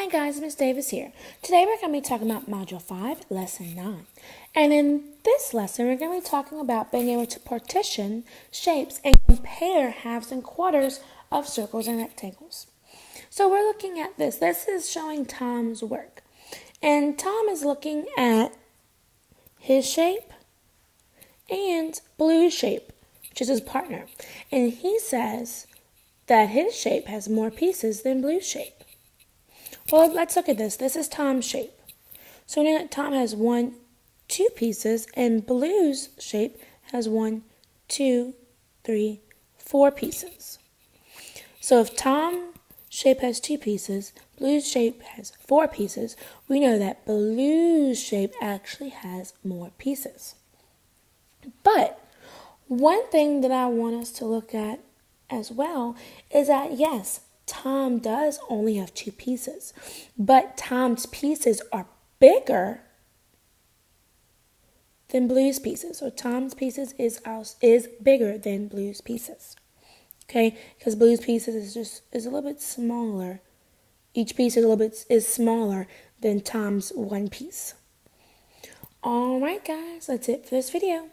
Hi guys, Miss Davis here. Today we're going to be talking about Module 5, Lesson 9. And in this lesson, we're going to be talking about being able to partition shapes and compare halves and quarters of circles and rectangles. So we're looking at this. This is showing Tom's work. And Tom is looking at his shape and Blue's shape, which is his partner. And he says that his shape has more pieces than Blue's shape. Well, let's look at this. This is Tom's shape. So now Tom has 2 pieces, and Blue's shape has 2, 3, 4 pieces. So if Tom's shape has 2 pieces, Blue's shape has 4 pieces, we know that Blue's shape actually has more pieces. But one thing that I want us to look at as well is that, yes, Tom does only have 2 pieces, but Tom's pieces are bigger than Blue's pieces. So Tom's pieces is bigger than Blue's pieces. Okay, because Blue's pieces is a little bit smaller. Each piece is smaller than Tom's one piece. All right, guys, that's it for this video.